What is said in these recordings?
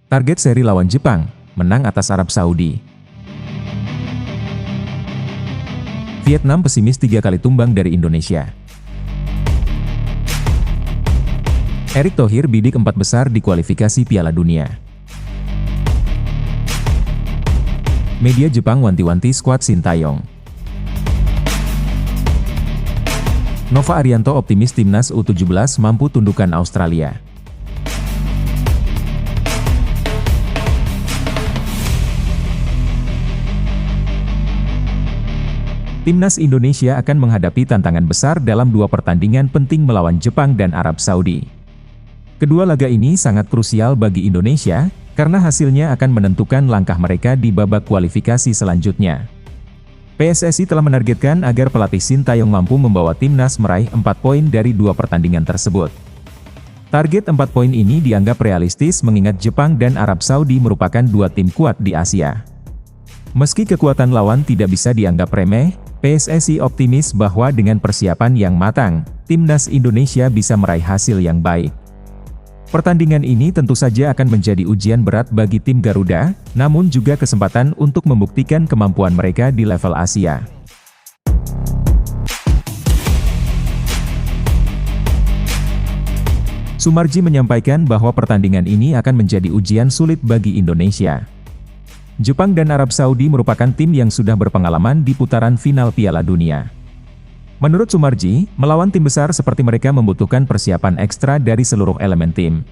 Target seri lawan Jepang, menang atas Arab Saudi. Vietnam pesimis 3 kali tumbang dari Indonesia. Erick Thohir bidik 4 besar di kualifikasi Piala Dunia. Media Jepang wanti-wanti skuad Sintayong. Nova Arianto optimis timnas U17 mampu tundukkan Australia. Timnas Indonesia akan menghadapi tantangan besar dalam 2 pertandingan penting melawan Jepang dan Arab Saudi. Kedua laga ini sangat krusial bagi Indonesia, karena hasilnya akan menentukan langkah mereka di babak kualifikasi selanjutnya. PSSI telah menargetkan agar pelatih Sintayong mampu membawa timnas meraih 4 poin dari 2 pertandingan tersebut. Target 4 poin ini dianggap realistis mengingat Jepang dan Arab Saudi merupakan 2 tim kuat di Asia. Meski kekuatan lawan tidak bisa dianggap remeh, PSSI optimis bahwa dengan persiapan yang matang, timnas Indonesia bisa meraih hasil yang baik. Pertandingan ini tentu saja akan menjadi ujian berat bagi tim Garuda, namun juga kesempatan untuk membuktikan kemampuan mereka di level Asia. Sumarji menyampaikan bahwa pertandingan ini akan menjadi ujian sulit bagi Indonesia. Jepang dan Arab Saudi merupakan tim yang sudah berpengalaman di putaran final Piala Dunia. Menurut Sumarji, melawan tim besar seperti mereka membutuhkan persiapan ekstra dari seluruh elemen tim.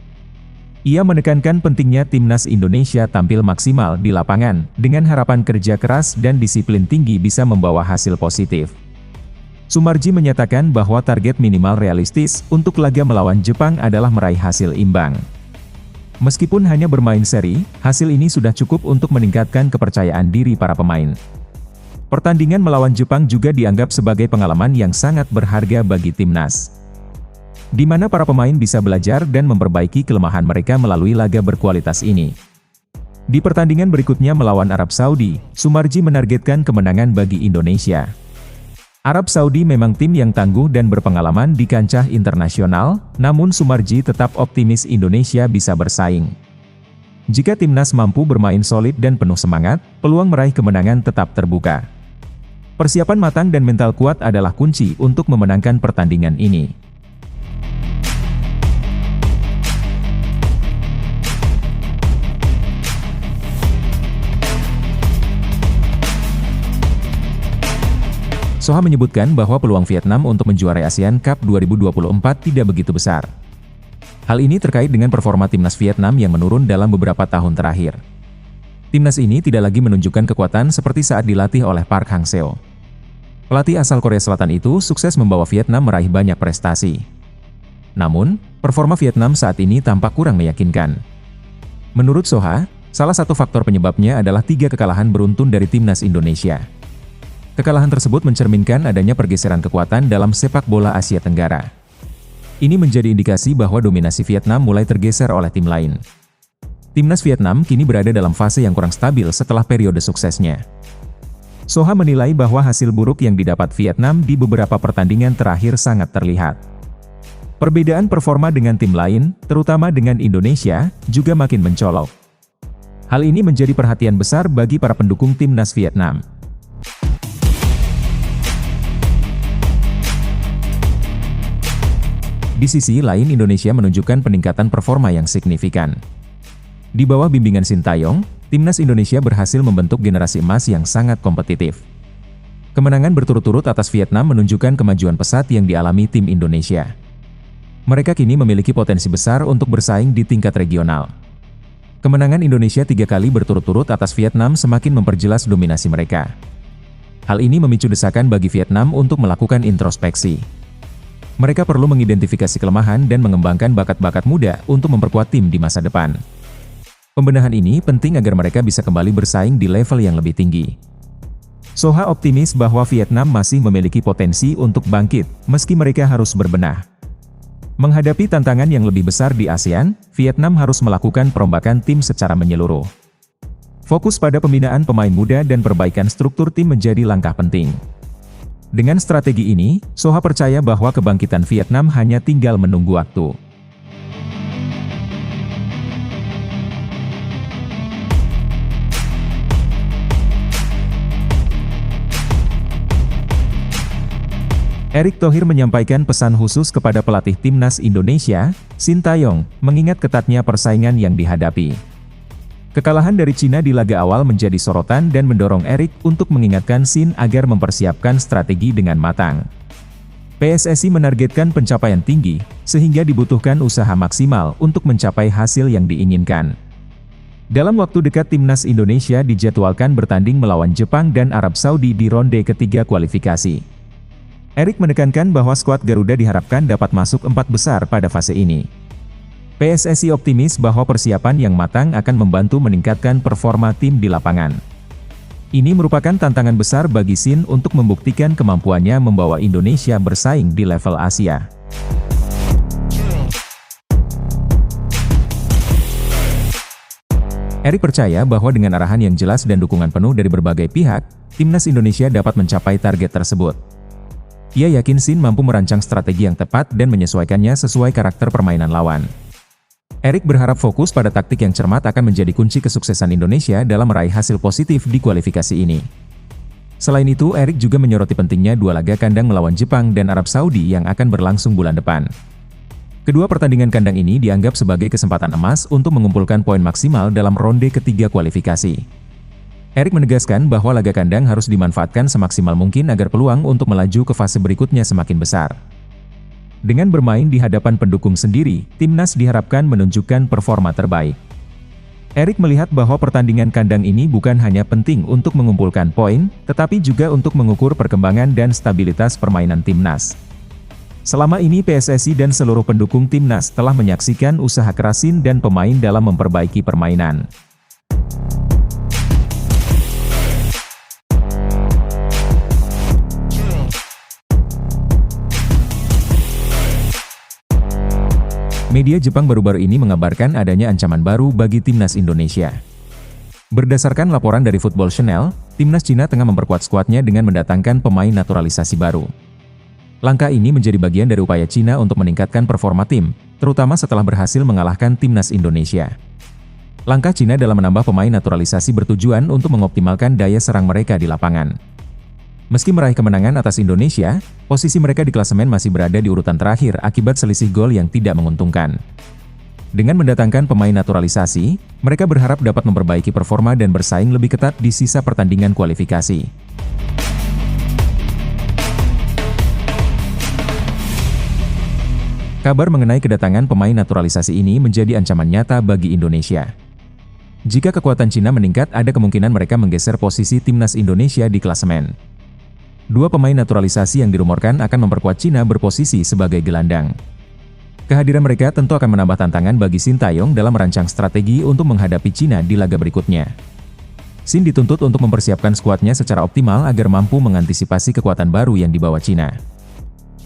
Ia menekankan pentingnya timnas Indonesia tampil maksimal di lapangan, dengan harapan kerja keras dan disiplin tinggi bisa membawa hasil positif. Sumarji menyatakan bahwa target minimal realistis untuk laga melawan Jepang adalah meraih hasil imbang. Meskipun hanya bermain seri, hasil ini sudah cukup untuk meningkatkan kepercayaan diri para pemain. Pertandingan melawan Jepang juga dianggap sebagai pengalaman yang sangat berharga bagi timnas, di mana para pemain bisa belajar dan memperbaiki kelemahan mereka melalui laga berkualitas ini. Di pertandingan berikutnya melawan Arab Saudi, Sumarji menargetkan kemenangan bagi Indonesia. Arab Saudi memang tim yang tangguh dan berpengalaman di kancah internasional, namun Sumarji tetap optimis Indonesia bisa bersaing. Jika timnas mampu bermain solid dan penuh semangat, peluang meraih kemenangan tetap terbuka. Persiapan matang dan mental kuat adalah kunci untuk memenangkan pertandingan ini. Soha menyebutkan bahwa peluang Vietnam untuk menjuarai ASEAN Cup 2024 tidak begitu besar. Hal ini terkait dengan performa timnas Vietnam yang menurun dalam beberapa tahun terakhir. Timnas ini tidak lagi menunjukkan kekuatan seperti saat dilatih oleh Park Hang-seo. Pelatih asal Korea Selatan itu sukses membawa Vietnam meraih banyak prestasi. Namun, performa Vietnam saat ini tampak kurang meyakinkan. Menurut Soha, salah satu faktor penyebabnya adalah 3 kekalahan beruntun dari timnas Indonesia. Kekalahan tersebut mencerminkan adanya pergeseran kekuatan dalam sepak bola Asia Tenggara. Ini menjadi indikasi bahwa dominasi Vietnam mulai tergeser oleh tim lain. Timnas Vietnam kini berada dalam fase yang kurang stabil setelah periode suksesnya. Soha menilai bahwa hasil buruk yang didapat Vietnam di beberapa pertandingan terakhir sangat terlihat. Perbedaan performa dengan tim lain, terutama dengan Indonesia, juga makin mencolok. Hal ini menjadi perhatian besar bagi para pendukung timnas Vietnam. Di sisi lain Indonesia menunjukkan peningkatan performa yang signifikan. Di bawah bimbingan Sintayong, timnas Indonesia berhasil membentuk generasi emas yang sangat kompetitif. Kemenangan berturut-turut atas Vietnam menunjukkan kemajuan pesat yang dialami tim Indonesia. Mereka kini memiliki potensi besar untuk bersaing di tingkat regional. Kemenangan Indonesia 3 kali berturut-turut atas Vietnam semakin memperjelas dominasi mereka. Hal ini memicu desakan bagi Vietnam untuk melakukan introspeksi. Mereka perlu mengidentifikasi kelemahan dan mengembangkan bakat-bakat muda untuk memperkuat tim di masa depan. Pembenahan ini penting agar mereka bisa kembali bersaing di level yang lebih tinggi. Soha optimis bahwa Vietnam masih memiliki potensi untuk bangkit, meski mereka harus berbenah. Menghadapi tantangan yang lebih besar di ASEAN, Vietnam harus melakukan perombakan tim secara menyeluruh. Fokus pada pembinaan pemain muda dan perbaikan struktur tim menjadi langkah penting. Dengan strategi ini, Soha percaya bahwa kebangkitan Vietnam hanya tinggal menunggu waktu. Erick Thohir menyampaikan pesan khusus kepada pelatih timnas Indonesia, Sintayong, mengingat ketatnya persaingan yang dihadapi. Kekalahan dari Cina di laga awal menjadi sorotan dan mendorong Erick untuk mengingatkan Sin agar mempersiapkan strategi dengan matang. PSSI menargetkan pencapaian tinggi, sehingga dibutuhkan usaha maksimal untuk mencapai hasil yang diinginkan. Dalam waktu dekat timnas Indonesia dijadwalkan bertanding melawan Jepang dan Arab Saudi di ronde ketiga kualifikasi. Erick menekankan bahwa skuad Garuda diharapkan dapat masuk 4 besar pada fase ini. PSSI optimis bahwa persiapan yang matang akan membantu meningkatkan performa tim di lapangan. Ini merupakan tantangan besar bagi Sin untuk membuktikan kemampuannya membawa Indonesia bersaing di level Asia. Erick percaya bahwa dengan arahan yang jelas dan dukungan penuh dari berbagai pihak, timnas Indonesia dapat mencapai target tersebut. Ia yakin Sin mampu merancang strategi yang tepat dan menyesuaikannya sesuai karakter permainan lawan. Erick berharap fokus pada taktik yang cermat akan menjadi kunci kesuksesan Indonesia dalam meraih hasil positif di kualifikasi ini. Selain itu, Erick juga menyoroti pentingnya 2 laga kandang melawan Jepang dan Arab Saudi yang akan berlangsung bulan depan. Kedua pertandingan kandang ini dianggap sebagai kesempatan emas untuk mengumpulkan poin maksimal dalam ronde ketiga kualifikasi. Erick menegaskan bahwa laga kandang harus dimanfaatkan semaksimal mungkin agar peluang untuk melaju ke fase berikutnya semakin besar. Dengan bermain di hadapan pendukung sendiri, timnas diharapkan menunjukkan performa terbaik. Erick melihat bahwa pertandingan kandang ini bukan hanya penting untuk mengumpulkan poin, tetapi juga untuk mengukur perkembangan dan stabilitas permainan timnas. Selama ini PSSI dan seluruh pendukung timnas telah menyaksikan usaha keras Sin dan pemain dalam memperbaiki permainan. Media Jepang baru-baru ini mengabarkan adanya ancaman baru bagi timnas Indonesia. Berdasarkan laporan dari Football Channel, timnas Cina tengah memperkuat skuadnya dengan mendatangkan pemain naturalisasi baru. Langkah ini menjadi bagian dari upaya Cina untuk meningkatkan performa tim, terutama setelah berhasil mengalahkan timnas Indonesia. Langkah Cina dalam menambah pemain naturalisasi bertujuan untuk mengoptimalkan daya serang mereka di lapangan. Meski meraih kemenangan atas Indonesia, posisi mereka di klasemen masih berada di urutan terakhir akibat selisih gol yang tidak menguntungkan. Dengan mendatangkan pemain naturalisasi, mereka berharap dapat memperbaiki performa dan bersaing lebih ketat di sisa pertandingan kualifikasi. Kabar mengenai kedatangan pemain naturalisasi ini menjadi ancaman nyata bagi Indonesia. Jika kekuatan Cina meningkat, ada kemungkinan mereka menggeser posisi timnas Indonesia di klasemen. 2 pemain naturalisasi yang dirumorkan akan memperkuat Cina berposisi sebagai gelandang. Kehadiran mereka tentu akan menambah tantangan bagi Sintayong dalam merancang strategi untuk menghadapi Cina di laga berikutnya. Sin dituntut untuk mempersiapkan skuadnya secara optimal agar mampu mengantisipasi kekuatan baru yang dibawa Cina.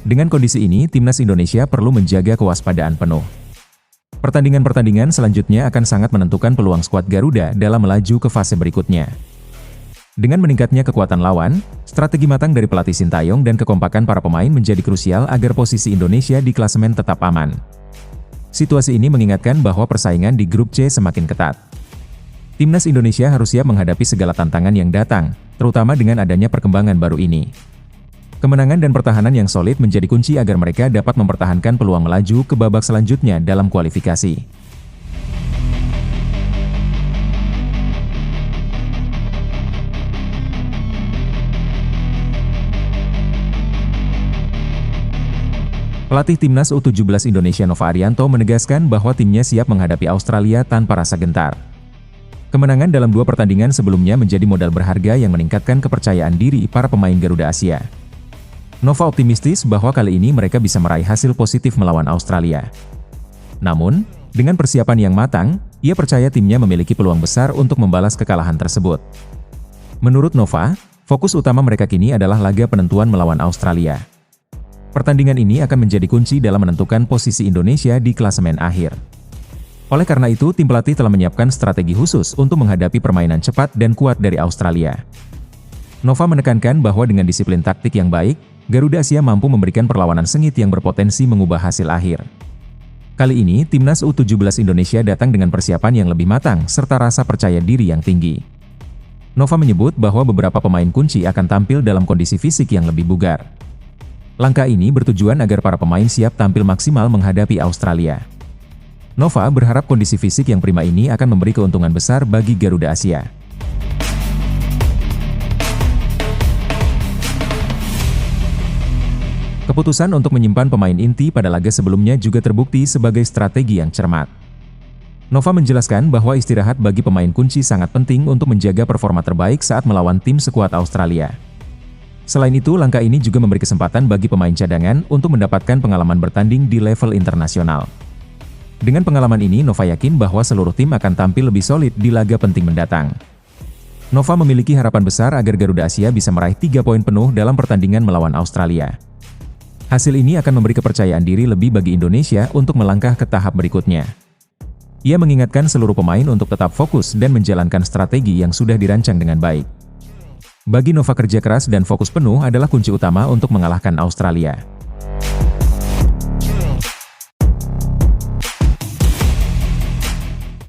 Dengan kondisi ini, timnas Indonesia perlu menjaga kewaspadaan penuh. Pertandingan-pertandingan selanjutnya akan sangat menentukan peluang skuad Garuda dalam melaju ke fase berikutnya. Dengan meningkatnya kekuatan lawan, strategi matang dari pelatih Sintayong dan kekompakan para pemain menjadi krusial agar posisi Indonesia di klasemen tetap aman. Situasi ini mengingatkan bahwa persaingan di grup C semakin ketat. Timnas Indonesia harus siap menghadapi segala tantangan yang datang, terutama dengan adanya perkembangan baru ini. Kemenangan dan pertahanan yang solid menjadi kunci agar mereka dapat mempertahankan peluang melaju ke babak selanjutnya dalam kualifikasi. Pelatih timnas U17 Indonesia Nova Arianto menegaskan bahwa timnya siap menghadapi Australia tanpa rasa gentar. Kemenangan dalam 2 pertandingan sebelumnya menjadi modal berharga yang meningkatkan kepercayaan diri para pemain Garuda Asia. Nova optimistis bahwa kali ini mereka bisa meraih hasil positif melawan Australia. Namun, dengan persiapan yang matang, ia percaya timnya memiliki peluang besar untuk membalas kekalahan tersebut. Menurut Nova, fokus utama mereka kini adalah laga penentuan melawan Australia. Pertandingan ini akan menjadi kunci dalam menentukan posisi Indonesia di klasemen akhir. Oleh karena itu, tim pelatih telah menyiapkan strategi khusus untuk menghadapi permainan cepat dan kuat dari Australia. Nova menekankan bahwa dengan disiplin taktik yang baik, Garuda Asia mampu memberikan perlawanan sengit yang berpotensi mengubah hasil akhir. Kali ini, timnas U17 Indonesia datang dengan persiapan yang lebih matang serta rasa percaya diri yang tinggi. Nova menyebut bahwa beberapa pemain kunci akan tampil dalam kondisi fisik yang lebih bugar. Langkah ini bertujuan agar para pemain siap tampil maksimal menghadapi Australia. Nova berharap kondisi fisik yang prima ini akan memberi keuntungan besar bagi Garuda Asia. Keputusan untuk menyimpan pemain inti pada laga sebelumnya juga terbukti sebagai strategi yang cermat. Nova menjelaskan bahwa istirahat bagi pemain kunci sangat penting untuk menjaga performa terbaik saat melawan tim sekuat Australia. Selain itu, langkah ini juga memberi kesempatan bagi pemain cadangan untuk mendapatkan pengalaman bertanding di level internasional. Dengan pengalaman ini, Nova yakin bahwa seluruh tim akan tampil lebih solid di laga penting mendatang. Nova memiliki harapan besar agar Garuda Asia bisa meraih 3 poin penuh dalam pertandingan melawan Australia. Hasil ini akan memberi kepercayaan diri lebih bagi Indonesia untuk melangkah ke tahap berikutnya. Ia mengingatkan seluruh pemain untuk tetap fokus dan menjalankan strategi yang sudah dirancang dengan baik. Bagi Nova, kerja keras dan fokus penuh adalah kunci utama untuk mengalahkan Australia.